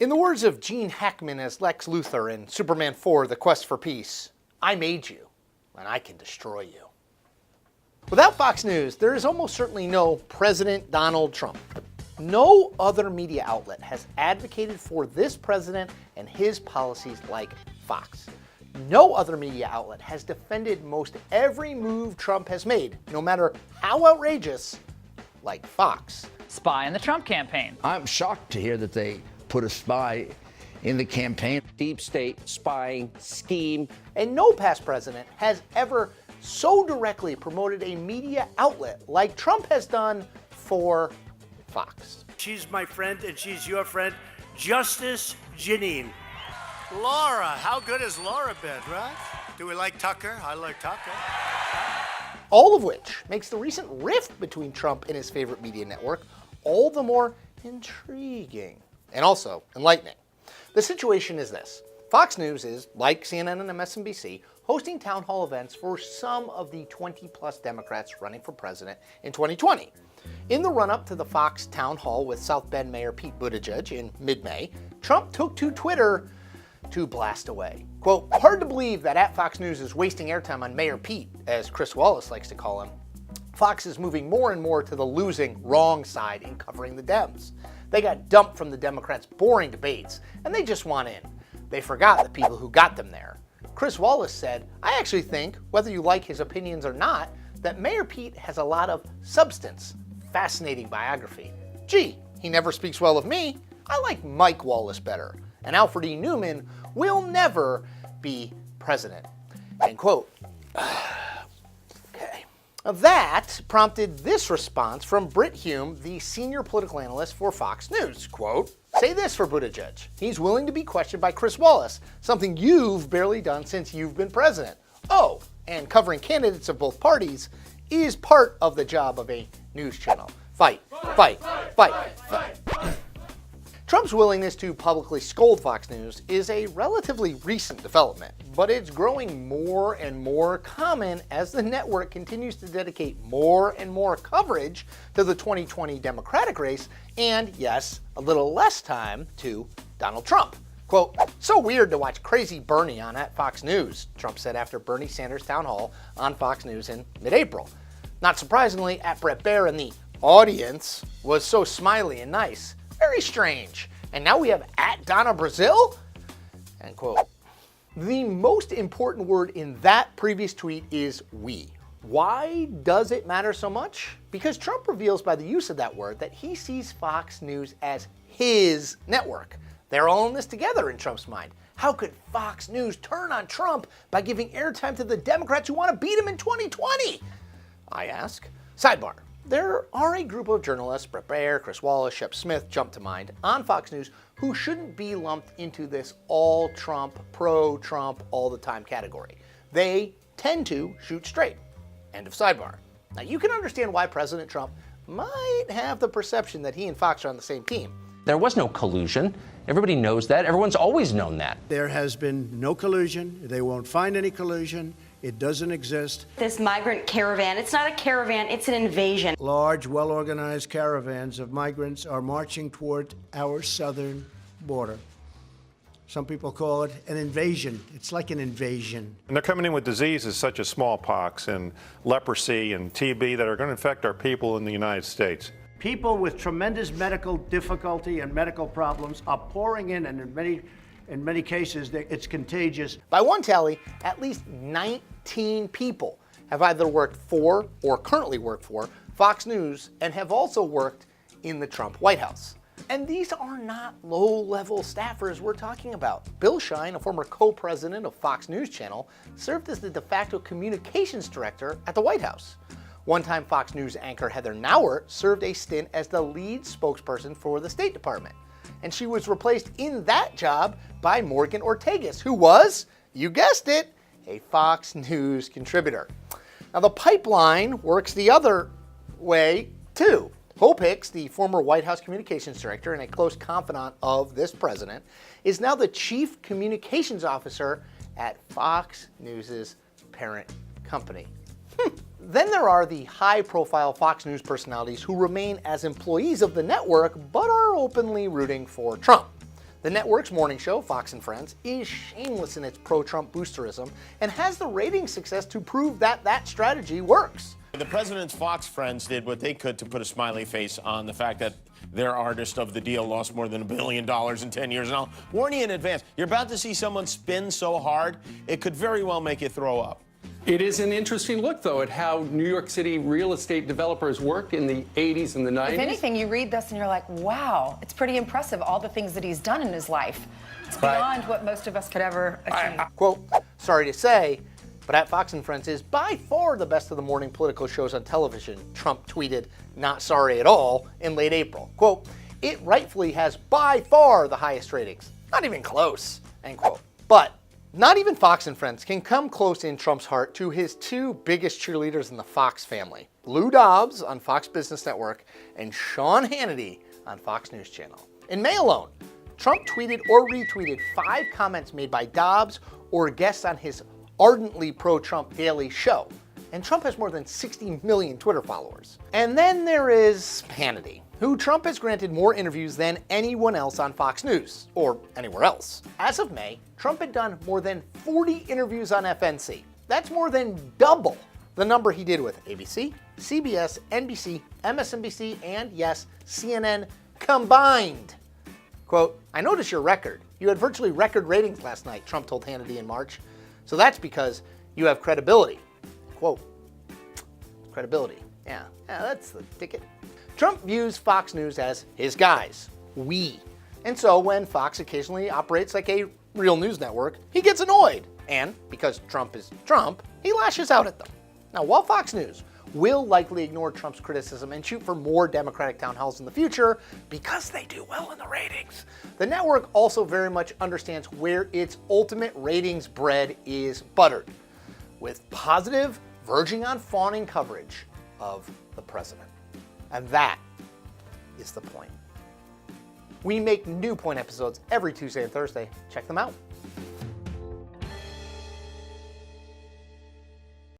In the words of Gene Hackman as Lex Luthor in Superman 4, The Quest for Peace, I made you, and I can destroy you. Without Fox News, there is almost certainly no President Donald Trump. No other media outlet has advocated for this president and his policies like Fox. No other media outlet has defended most every move Trump has made, no matter how outrageous, like Fox. Spy in the Trump campaign. I'm shocked to hear that they put a spy in the campaign. Deep state spying scheme. And no past president has ever so directly promoted a media outlet like Trump has done for Fox. She's my friend and she's your friend, Justice Janine. Laura, how good has Laura been, right? Do we like Tucker? I like Tucker. All of which makes the recent rift between Trump and his favorite media network all the more intriguing and also enlightening. The situation is this. Fox News is, like CNN and MSNBC, hosting town hall events for some of the 20-plus Democrats running for president in 2020. In the run-up to the Fox town hall with South Bend Mayor Pete Buttigieg in mid-May, Trump took to Twitter to blast away. Quote, hard to believe that @Fox News is wasting airtime on Mayor Pete, as Chris Wallace likes to call him. Fox is moving more and more to the losing wrong side in covering the Dems. They got dumped from the Democrats' boring debates, and they just want in. They forgot the people who got them there. Chris Wallace said, I actually think, whether you like his opinions or not, that Mayor Pete has a lot of substance. Fascinating biography. Gee, he never speaks well of me. I like Mike Wallace better. And Alfred E. Newman will never be president. End quote. Okay. That prompted this response from Britt Hume, the senior political analyst for Fox News. Quote, say this for Buttigieg. He's willing to be questioned by Chris Wallace, something you've barely done since you've been president. Oh, and covering candidates of both parties is part of the job of a news channel. Fight, fight, fight, fight. Trump's willingness to publicly scold Fox News is a relatively recent development, but it's growing more and more common as the network continues to dedicate more and more coverage to the 2020 Democratic race and, yes, a little less time to Donald Trump. Quote, so weird to watch crazy Bernie on @Fox News, Trump said after Bernie Sanders' town hall on Fox News in mid-April. Not surprisingly, @Brett Baier in the audience was so smiley and nice. Very strange. And now we have @Donna Brazil? End quote. The most important word in that previous tweet is we. Why does it matter so much? Because Trump reveals by the use of that word that he sees Fox News as his network. They're all in this together in Trump's mind. How could Fox News turn on Trump by giving airtime to the Democrats who want to beat him in 2020? I ask. Sidebar. There are a group of journalists, Brett Baier, Chris Wallace, Shep Smith jump to mind, on Fox News who shouldn't be lumped into this all-Trump, pro-Trump, all-the-time category. They tend to shoot straight. End of sidebar. Now you can understand why President Trump might have the perception that he and Fox are on the same team. There was no collusion. Everybody knows that. Everyone's always known that. There has been no collusion. They won't find any collusion. It doesn't exist. This migrant caravan, it's not a caravan, it's an invasion. Large, well-organized caravans of migrants are marching toward our southern border. Some people call it an invasion. It's like an invasion. And they're coming in with diseases such as smallpox and leprosy and TB that are going to affect our people in the United States. People with tremendous medical difficulty and medical problems are pouring in, and in many cases, it's contagious. By one tally, at least 19 people have either worked for or currently work for Fox News and have also worked in the Trump White House. And these are not low-level staffers we're talking about. Bill Shine, a former co-president of Fox News Channel, served as the de facto communications director at the White House. One-time Fox News anchor Heather Nauert served a stint as the lead spokesperson for the State Department. And she was replaced in that job by Morgan Ortagus, who was, you guessed it, a Fox News contributor. Now the pipeline works the other way too. Hope Hicks, the former White House communications director and a close confidant of this president, is now the chief communications officer at Fox News's parent company. Then there are the high-profile Fox News personalities who remain as employees of the network but are openly rooting for Trump. The network's morning show, Fox and Friends, is shameless in its pro-Trump boosterism and has the rating success to prove that that strategy works. The president's Fox friends did what they could to put a smiley face on the fact that their artist of the deal lost more than $1 billion in 10 years. And I'll warn you in advance, you're about to see someone spin so hard, it could very well make you throw up. It is an interesting look, though, at how New York City real estate developers worked in the 80s and the 90s. If anything, you read this and you're like, wow, it's pretty impressive, all the things that he's done in his life. It's beyond what most of us could ever achieve. Quote, sorry to say, but at Fox and Friends is by far the best of the morning political shows on television, Trump tweeted, not sorry at all, in late April. Quote, it rightfully has by far the highest ratings. Not even close, end quote. But not even Fox and Friends can come close in Trump's heart to his two biggest cheerleaders in the Fox family, Lou Dobbs on Fox Business Network and Sean Hannity on Fox News Channel. In May alone, Trump tweeted or retweeted 5 comments made by Dobbs or guests on his ardently pro-Trump daily show. And Trump has more than 60 million Twitter followers. And then there is Hannity, who Trump has granted more interviews than anyone else on Fox News, or anywhere else. As of May, Trump had done more than 40 interviews on FNC. That's more than double the number he did with ABC, CBS, NBC, MSNBC, and yes, CNN combined. Quote, I noticed your record. You had virtually record ratings last night, Trump told Hannity in March. So that's because you have credibility. Quote, credibility. Yeah, that's the ticket. Trump views Fox News as his guys, we. And so when Fox occasionally operates like a real news network, he gets annoyed. And because Trump is Trump, he lashes out at them. Now, while Fox News will likely ignore Trump's criticism and shoot for more Democratic town halls in the future because they do well in the ratings, the network also very much understands where its ultimate ratings bread is buttered, with positive, verging on fawning coverage of the president. And that is the point. We make new Point episodes every Tuesday and Thursday. Check them out.